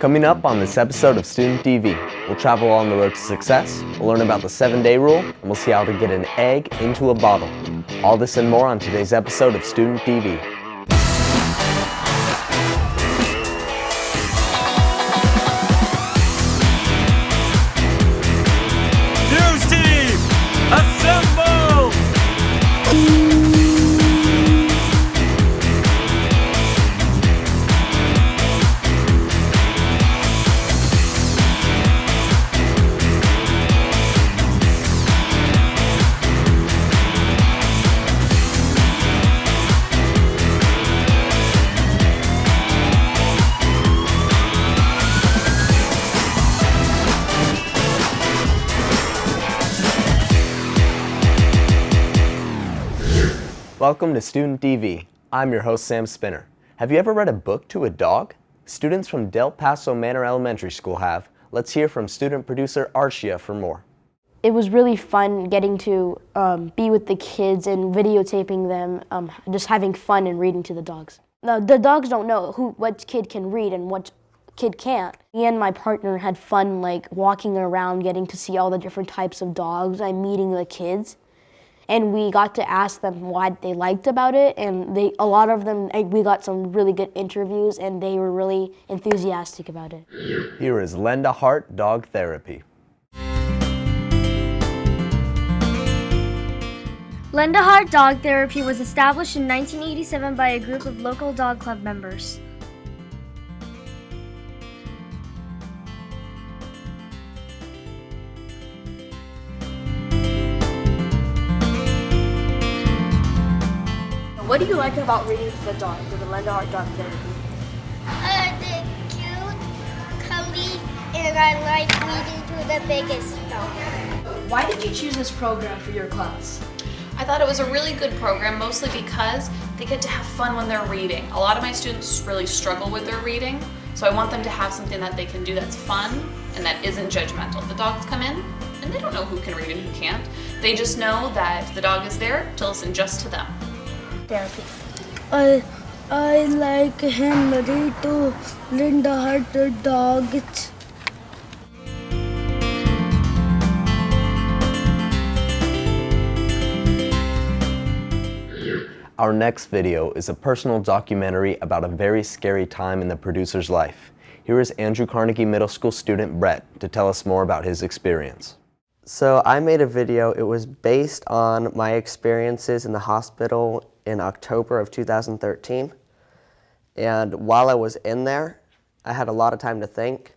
Coming up on this episode of Student TV, we'll travel on the road to success, we'll learn about the 7-day rule, and we'll see how to get an egg into a bottle. All this and more on today's episode of Student TV. News team, assemble! Welcome to Student TV. I'm your host, Sam Spinner. Have you ever read a book to a dog? Students from Del Paso Manor Elementary School have. Let's hear from student producer Arshia for more. It was really fun getting to be with the kids and videotaping them, just having fun and reading to the dogs. The dogs don't know what kid can read and what kid can't. Me and my partner had fun walking around, getting to see all the different types of dogs and meeting the kids. And we got to ask them what they liked about it, and a lot of them, we got some really good interviews, and they were really enthusiastic about it. Here is Erhardt Dog Therapy. Erhardt Dog Therapy was established in 1987 by a group of local dog club members. What do you like about reading to the dog, to the Erhardt Dog Therapy? They're cute, cuddly, and I like reading to the biggest dog. Why did you choose this program for your class? I thought it was a really good program, mostly because they get to have fun when they're reading. A lot of my students really struggle with their reading, so I want them to have something that they can do that's fun and that isn't judgmental. The dogs come in, and they don't know who can read and who can't. They just know that the dog is there to listen just to them. Therapy. I like Henry to Erhardt the dogs. Our next video is a personal documentary about a very scary time in the producer's life. Here is Andrew Carnegie Middle School student Bret to tell us more about his experience. So I made a video. It was based on my experiences in the hospital in October of 2013. And while I was in there, I had a lot of time to think.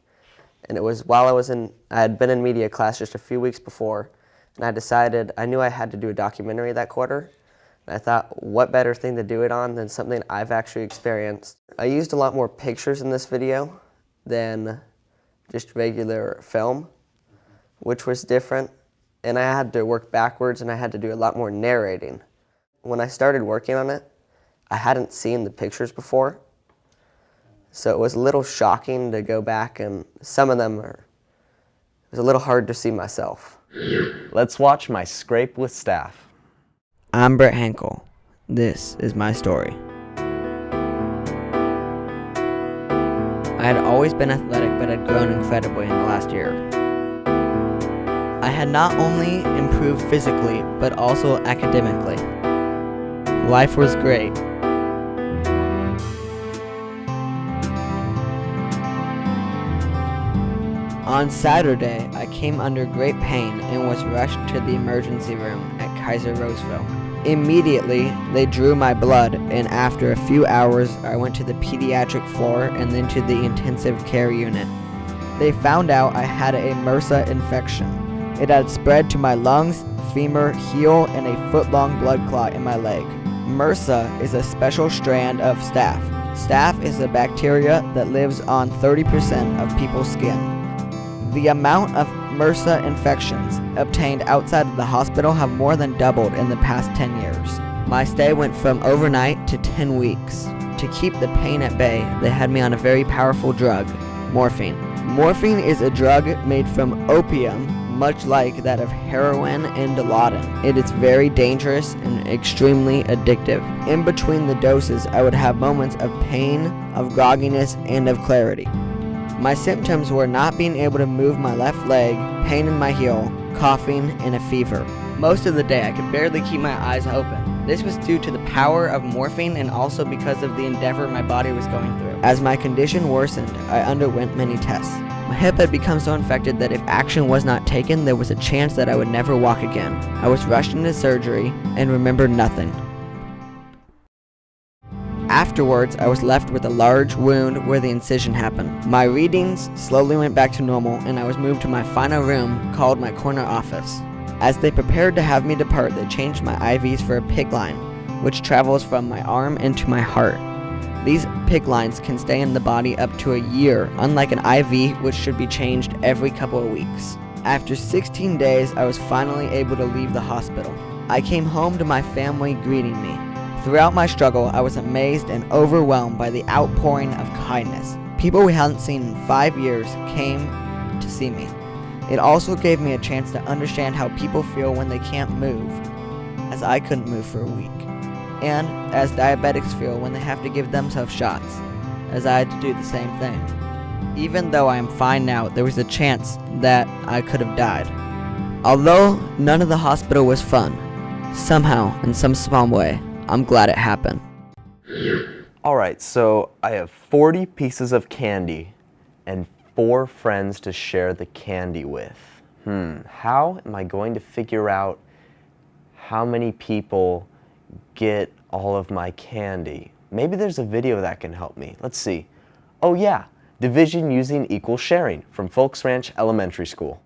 And it was while I had been in media class just a few weeks before, and I knew I had to do a documentary that quarter. And I thought, what better thing to do it on than something I've actually experienced. I used a lot more pictures in this video than just regular film, which was different. And I had to work backwards, and I had to do a lot more narrating. When I started working on it, I hadn't seen the pictures before, so it was a little shocking to go back, and some of them it was a little hard to see myself. Let's watch my scrape with Staph. I'm Bret Henkel. This is my story. I had always been athletic, but had grown incredibly in the last year. I had not only improved physically, but also academically. Life was great. On Saturday, I came under great pain and was rushed to the emergency room at Kaiser Roseville. Immediately, they drew my blood, and after a few hours, I went to the pediatric floor and then to the intensive care unit. They found out I had a MRSA infection. It had spread to my lungs, femur, heel, and a foot-long blood clot in my leg. MRSA is a special strand of staph. Staph is a bacteria that lives on 30% of people's skin. The amount of MRSA infections obtained outside of the hospital have more than doubled in the past 10 years. My stay went from overnight to 10 weeks. To keep the pain at bay, they had me on a very powerful drug, morphine. Morphine is a drug made from opium, much like that of heroin and Dilaudid. It is very dangerous and extremely addictive. In between the doses, I would have moments of pain, of grogginess, and of clarity. My symptoms were not being able to move my left leg, pain in my heel, coughing, and a fever. Most of the day I could barely keep my eyes open. This was due to the power of morphine and also because of the endeavor my body was going through. As my condition worsened, I underwent many tests. My hip had become so infected that if action was not taken, there was a chance that I would never walk again. I was rushed into surgery and remembered nothing. Afterwards, I was left with a large wound where the incision happened. My readings slowly went back to normal, and I was moved to my final room, called my corner office. As they prepared to have me depart, they changed my IVs for a PICC line, which travels from my arm into my heart. These PICC lines can stay in the body up to a year, unlike an IV, which should be changed every couple of weeks. After 16 days, I was finally able to leave the hospital. I came home to my family greeting me. Throughout my struggle, I was amazed and overwhelmed by the outpouring of kindness. People we hadn't seen in 5 years came to see me. It also gave me a chance to understand how people feel when they can't move, as I couldn't move for a week, and as diabetics feel when they have to give themselves shots, as I had to do the same thing. Even though I am fine now, there was a chance that I could have died. Although none of the hospital was fun, somehow, in some small way, I'm glad it happened. Alright, so I have 40 pieces of candy and 4 friends to share the candy with. How am I going to figure out how many people get all of my candy? Maybe there's a video that can help me. Let's see. Oh yeah, division using equal sharing from Foulks Ranch Elementary School.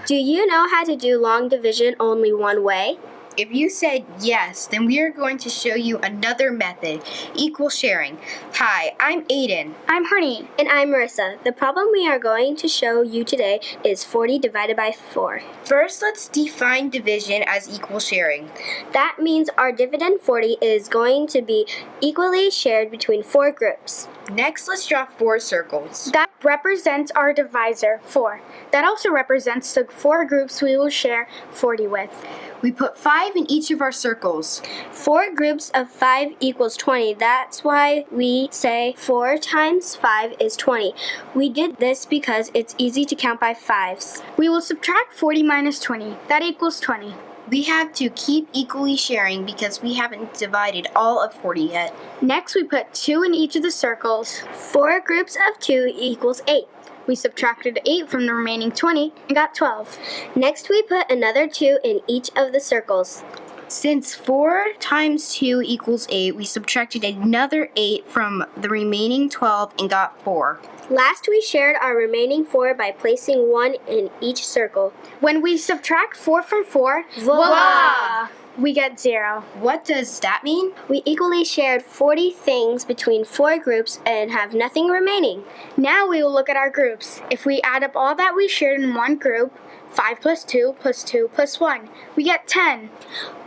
Do you know how to do long division only one way? If you said yes, then we are going to show you another method, equal sharing. Hi, I'm Aiden. I'm Harney. And I'm Marissa. The problem we are going to show you today is 40 divided by 4. First, let's define division as equal sharing. That means our dividend 40 is going to be equally shared between 4 groups. Next, let's draw 4 circles. That represents our divisor, 4. That also represents the 4 groups we will share 40 with. We put 5 in each of our circles. 4 groups of 5 equals 20. That's why we say 4 times 5 is 20. We did this because it's easy to count by 5s. We will subtract 40 minus 20. That equals 20. We have to keep equally sharing because we haven't divided all of 40 yet. Next, we put 2 in each of the circles. 4 groups of 2 equals 8. We subtracted 8 from the remaining 20 and got 12. Next, we put another 2 in each of the circles. Since 4 times 2 equals 8, we subtracted another 8 from the remaining 12 and got 4. Last, we shared our remaining 4 by placing 1 in each circle. When we subtract 4 from 4, voila! We get 0. What does that mean? We equally shared 40 things between 4 groups and have nothing remaining. Now we will look at our groups. If we add up all that we shared in one group, 5 plus 2 plus 2 plus 1, we get 10.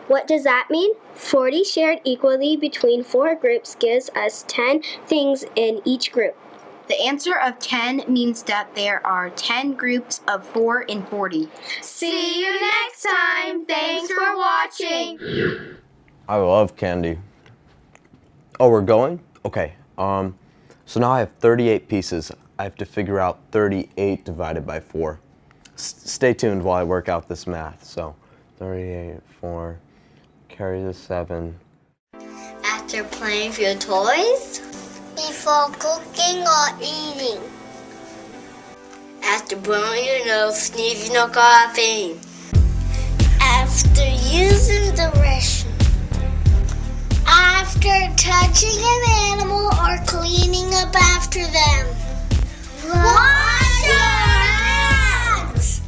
What does that mean? 40 shared equally between 4 groups gives us 10 things in each group. The answer of 10 means that there are 10 groups of 4 in 40. See you next time. Thanks for watching. I love candy. Oh, we're going? Okay. So now I have 38 pieces. I have to figure out 38 divided by 4. Stay tuned while I work out this math. So 38, 4, carry the 7. After playing with your toys? Before cooking or eating? After blowing your nose, sneezing or coughing? After using the restroom? After touching an animal or cleaning up after them? Wash your hands!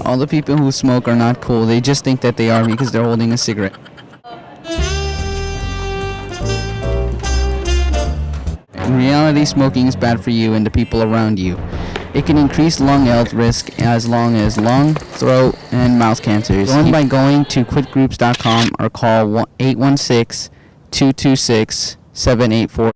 All the people who smoke are not cool. They just think that they are because they're holding a cigarette. In reality, smoking is bad for you and the people around you. It can increase lung health risk as long as lung, throat, and mouth cancers. Join by going to quitgroups.com or call 816-226-784.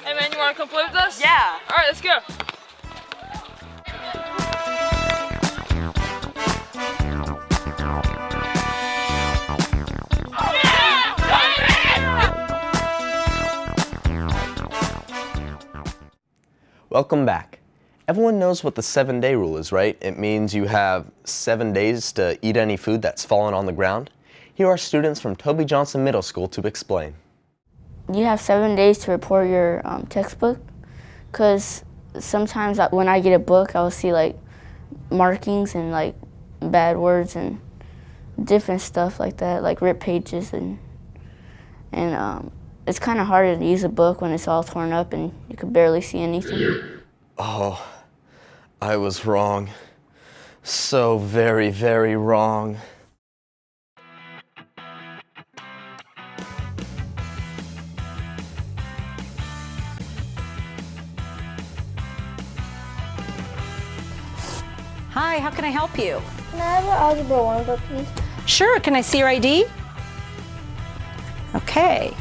Hey man, you wanna come play with us? Yeah. Alright, let's go. Welcome back. Everyone knows what the 7-day rule is, right? It means you have 7 days to eat any food that's fallen on the ground. Here are students from Toby Johnson Middle School to explain. You have 7 days to report your textbook, because sometimes when I get a book, I'll see like markings and like bad words and different stuff like that, like ripped pages, and it's kind of harder to use a book when it's all torn up and you can barely see anything. Oh, I was wrong. So very, very wrong. Hi, how can I help you? Can I have an Algebra 1 book, please? Sure, can I see your ID? Okay.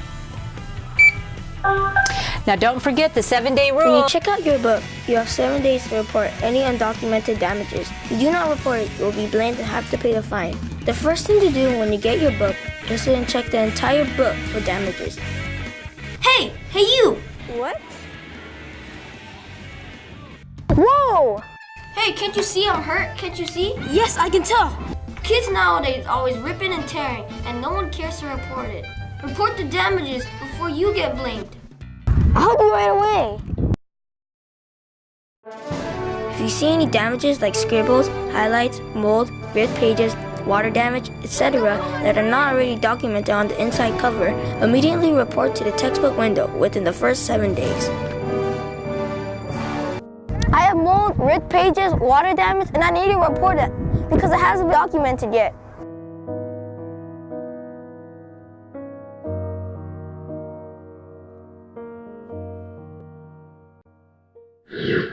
Now don't forget the 7-day rule. When you check out your book, you have 7 days to report any undocumented damages. If you do not report it, you will be blamed and have to pay the fine. The first thing to do when you get your book is to check the entire book for damages. Hey you! What? Whoa! Hey, can't you see I'm hurt? Can't you see? Yes, I can tell. Kids nowadays always ripping and tearing, and no one cares to report it. Report the damages before you get blamed. I'll do right away. If you see any damages like scribbles, highlights, mold, ripped pages, water damage, etc. that are not already documented on the inside cover, immediately report to the textbook window within the first 7 days. I have mold, ripped pages, water damage, and I need to report it because it hasn't been documented yet.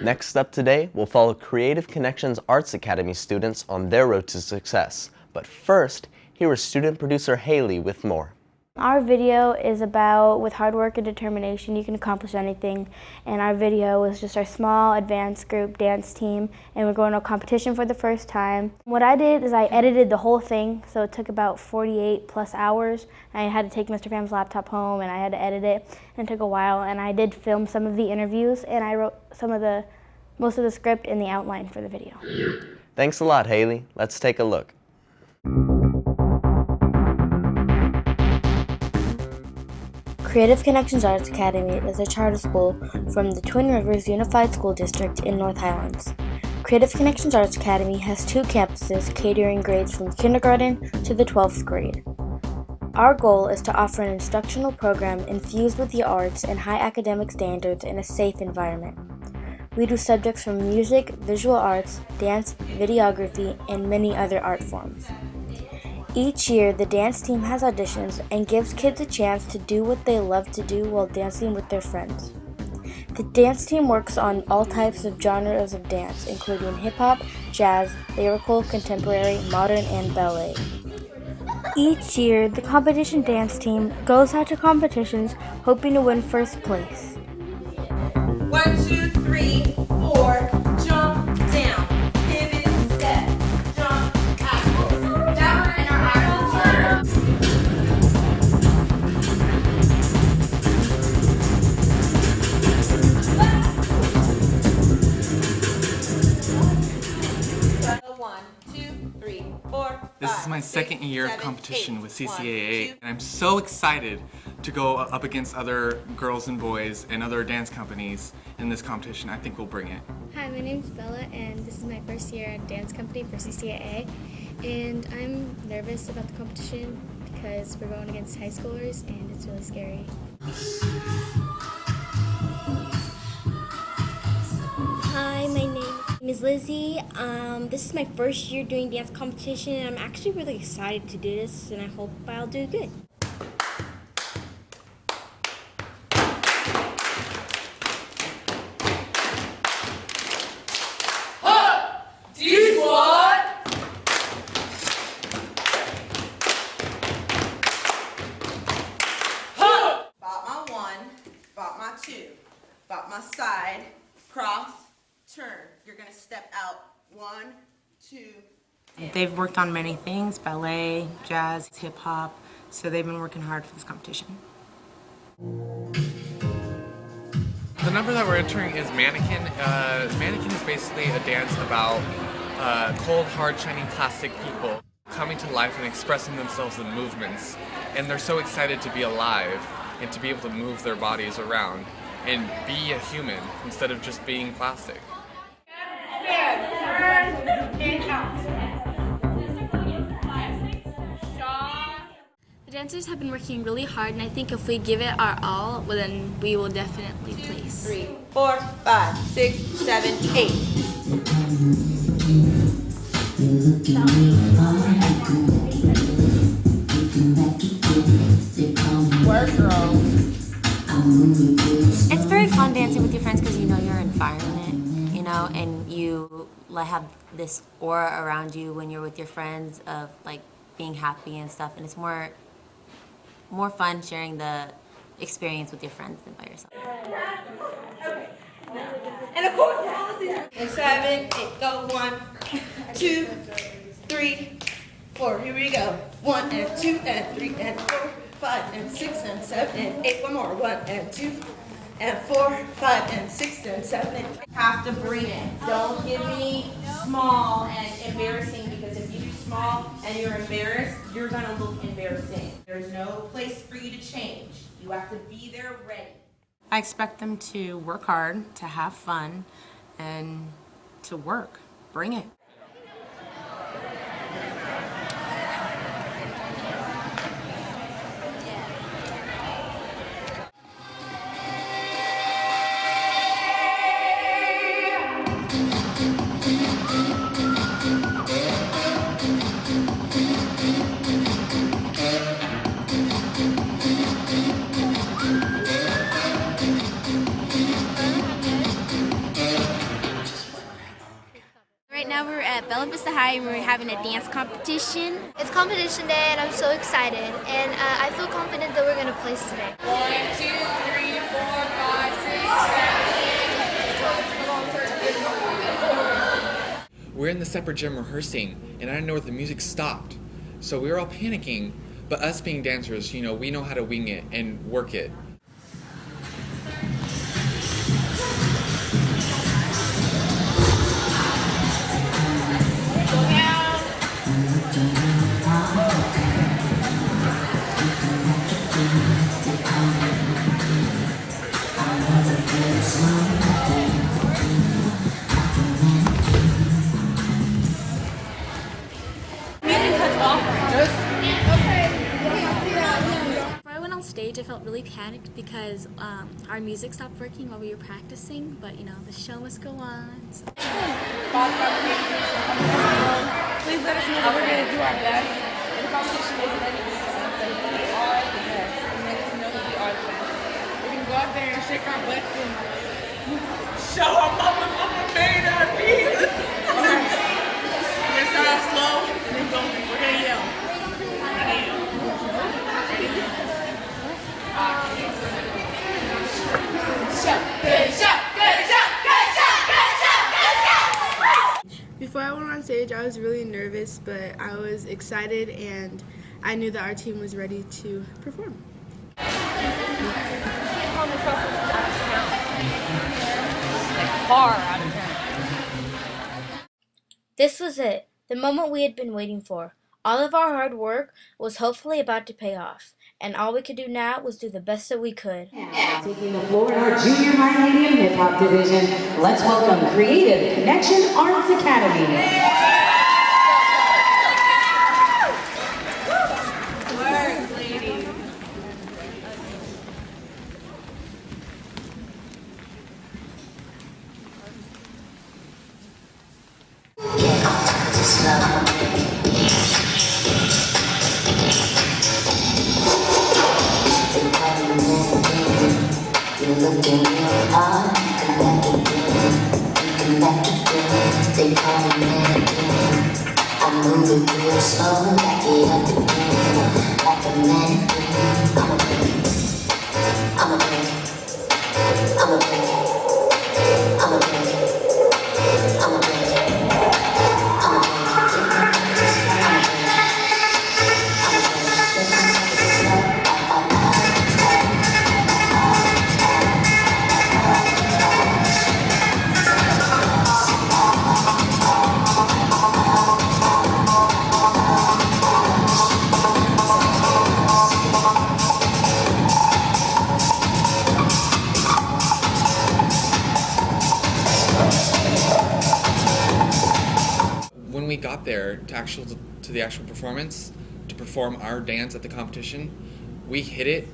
Next up today, we'll follow Creative Connections Arts Academy students on their road to success. But first, here is student producer Haylee with more. Our video is about, with hard work and determination, you can accomplish anything. And our video was just our small advanced group dance team, and we're going to a competition for the first time. What I did is I edited the whole thing, so it took about 48 plus hours. I had to take Mr. Pham's laptop home and I had to edit it, and it took a while. And I did film some of the interviews, and I wrote most of the script and the outline for the video. Thanks a lot, Haylee. Let's take a look. Creative Connections Arts Academy is a charter school from the Twin Rivers Unified School District in North Highlands. Creative Connections Arts Academy has 2 campuses catering grades from kindergarten to the 12th grade. Our goal is to offer an instructional program infused with the arts and high academic standards in a safe environment. We do subjects from music, visual arts, dance, videography, and many other art forms. Each year, the dance team has auditions and gives kids a chance to do what they love to do while dancing with their friends. The dance team works on all types of genres of dance, including hip-hop, jazz, lyrical, contemporary, modern, and ballet. Each year, the competition dance team goes out to competitions hoping to win first place. 1, 2, 3, 4, jump, down, pivot, step, jump, axel. Down in our axel turn. This is my second year of competition with CCAA, and I'm so excited to go up against other girls and boys and other dance companies in this competition. I think we'll bring it. Hi, my name's Bella, and this is my first year at dance company for CCAA. And I'm nervous about the competition because we're going against high schoolers and it's really scary. Hi, my name is Lizzie. This is my first year doing dance competition and I'm actually really excited to do this and I hope I'll do good. Side, cross, turn. You're gonna step out. 1, 2. They've worked on many things, ballet, jazz, hip hop, so they've been working hard for this competition. The number that we're entering is Mannequin. Mannequin is basically a dance about cold, hard, shining plastic people coming to life and expressing themselves in movements. And they're so excited to be alive and to be able to move their bodies around and be a human instead of just being plastic. The dancers have been working really hard, and I think if we give it our all, well, then we will definitely place. 3, 4, 5, 6, 7, 8. Work, girl. It's very fun dancing with your friends because you know your environment, you know, and you have this aura around you when you're with your friends of like being happy and stuff, and it's more fun sharing the experience with your friends than by yourself. And of course, and 7, 8, go 1, 2, 3, 4. Here we go. 1 and 2 and 3 and 4, 5 and 6 and 7 and 8. One more. 1 and 2 and 4, 5 and 6 and 7 and 8. Have to bring it. Don't give me small and embarrassing, because if you do small and you're embarrassed, you're gonna look embarrassing. There's no place for you to change. You have to be there ready. I expect them to work hard, to have fun, and to work. Bring it. Right now we're at Bella Vista High and we're having a dance competition. It's competition day and I'm so excited. And I feel confident that we're going to place today. 1, 2, 3, 4, 5, 6, 7, 8. We're in the separate gym rehearsing, and I didn't know where the music stopped. So we were all panicking, but us being dancers, you know, we know how to wing it and work it. Before I went on stage, I felt really panicked because our music stopped working while we were practicing, but you know, the show must go on. So. Please let us know that we're going to do our best. And the competition isn't anything to us, so we are the best. And let us know that we are the best. We're going to go out there and shake our butts and show our mama made our beat. Okay. We're going to start off slow and then go. We're going to yell. Before I went on stage, I was really nervous, but I was excited and I knew that our team was ready to perform. This was it, the moment we had been waiting for. All of our hard work was hopefully about to pay off, and all we could do now was do the best that we could. Taking the floor in our junior high medium hip hop division, let's welcome Creative Connection Arts Academy. look in your heart, they call me mannequin. I'm moving through the soul, back it up again, like a mannequin. I'm a pig, I'm a pig, I'm a pig, I'm a pig, I'm a pig. When we got there to the actual performance, to perform our dance at the competition, we hit it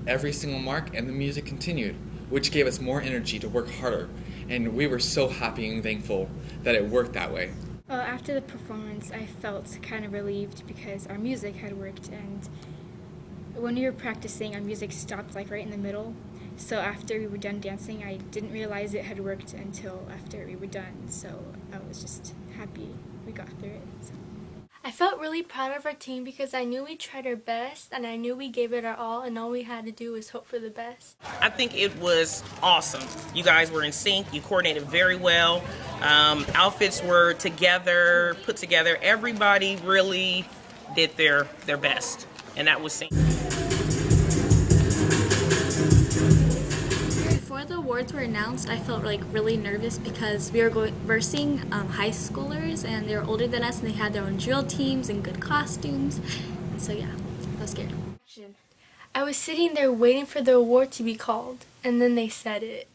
every single mark and the music continued, which gave us more energy to work harder. And we were so happy and thankful that it worked that way. Well, after the performance, I felt kind of relieved because our music had worked, and when we were practicing, our music stopped like right in the middle. So after we were done dancing, I didn't realize it had worked until after we were done. So I was just happy we got through it. So. I felt really proud of our team because I knew we tried our best and I knew we gave it our all, and all we had to do was hope for the best. I think it was awesome. You guys were in sync. You coordinated very well. Outfits were together, put together. Everybody really did their best, and that was seen. Before the awards were announced, I felt really nervous because we were versing high schoolers, and they were older than us, and they had their own drill teams and good costumes. And so yeah, I was scared. I was sitting there waiting for the award to be called, and then they said it.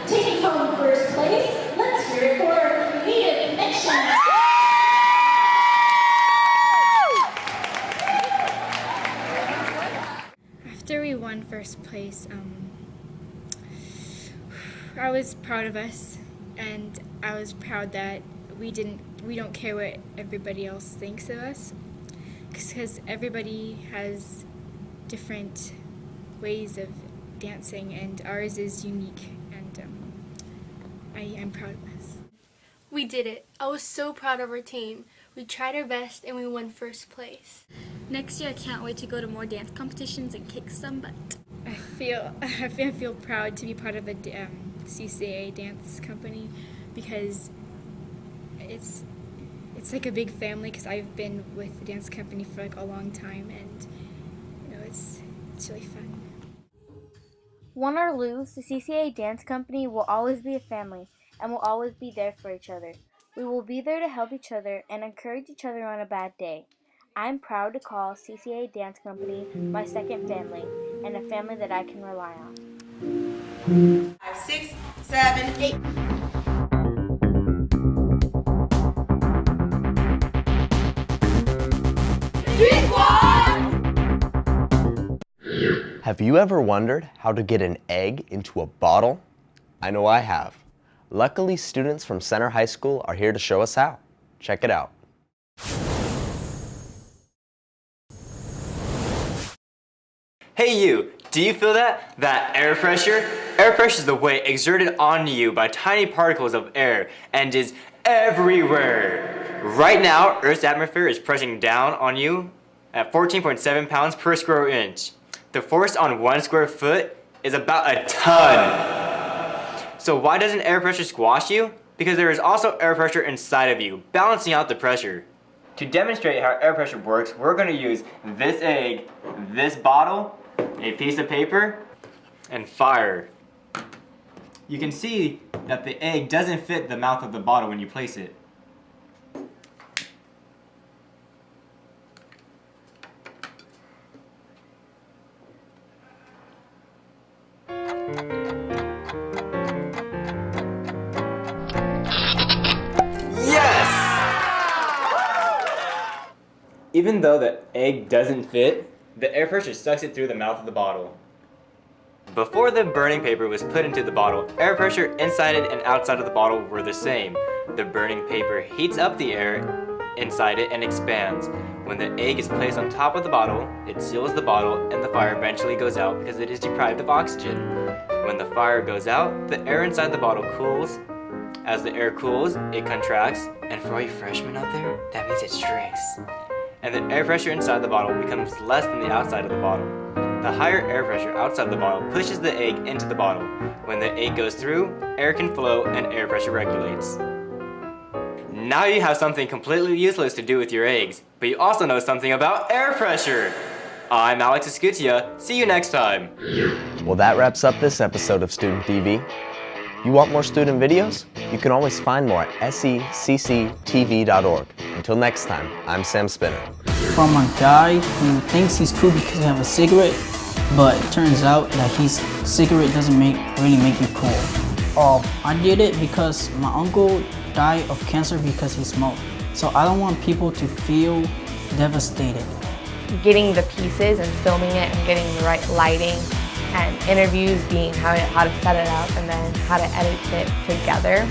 Taking home first place, let's hear it for Creative Connection. After we won first place, I was proud of us, and I was proud that we don't care what everybody else thinks of us, because everybody has different ways of dancing, and ours is unique, and I'm proud of us. We did it. I was so proud of our team. We tried our best and we won first place. Next year I can't wait to go to more dance competitions and kick some butt. I feel proud to be part of a CCA dance company because it's like a big family, because I've been with the dance company for a long time, and it's really fun. Win or lose, the CCA Dance Company will always be a family and will always be there for each other. We will be there to help each other and encourage each other on a bad day. I'm proud to call CCA Dance Company my second family and a family that I can rely on. 5, 6, 7, 8. Have you ever wondered how to get an egg into a bottle? I know I have. Luckily, students from Center High School are here to show us how. Check it out. Hey you, do you feel that? That air pressure? Air pressure is the weight exerted on you by tiny particles of air and is everywhere. Right now, Earth's atmosphere is pressing down on you at 14.7 pounds per square inch. The force on 1 square foot is about a ton. So why doesn't air pressure squash you? Because there is also air pressure inside of you, balancing out the pressure. To demonstrate how air pressure works, we're going to use this egg, this bottle, a piece of paper, and fire. You can see that the egg doesn't fit the mouth of the bottle when you place it. Even though the egg doesn't fit, the air pressure sucks it through the mouth of the bottle. Before the burning paper was put into the bottle, air pressure inside it and outside of the bottle were the same. The burning paper heats up the air inside it and expands. When the egg is placed on top of the bottle, it seals the bottle and the fire eventually goes out because it is deprived of oxygen. When the fire goes out, the air inside the bottle cools. As the air cools, it contracts, and for all you freshmen out there, that means it shrinks. And the air pressure inside the bottle becomes less than the outside of the bottle. The higher air pressure outside the bottle pushes the egg into the bottle. When the egg goes through, air can flow and air pressure regulates. Now you have something completely useless to do with your eggs, but you also know something about air pressure. I'm Alex Escutia. See you next time. Well, that wraps up this episode of Student TV. You want more student videos? You can always find more at secctv.org. Until next time, I'm Sam Spinner. From a guy who thinks he's cool because he has a cigarette, but it turns out that his cigarette doesn't really make you cool. I did it because my uncle died of cancer because he smoked. So I don't want people to feel devastated. Getting the pieces and filming it and getting the right lighting and interviews being how to set it up and then how to edit it together.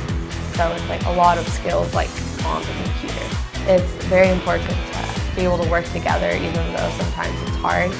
So it's like a lot of skills like on the computer. It's very important to be able to work together even though sometimes it's hard.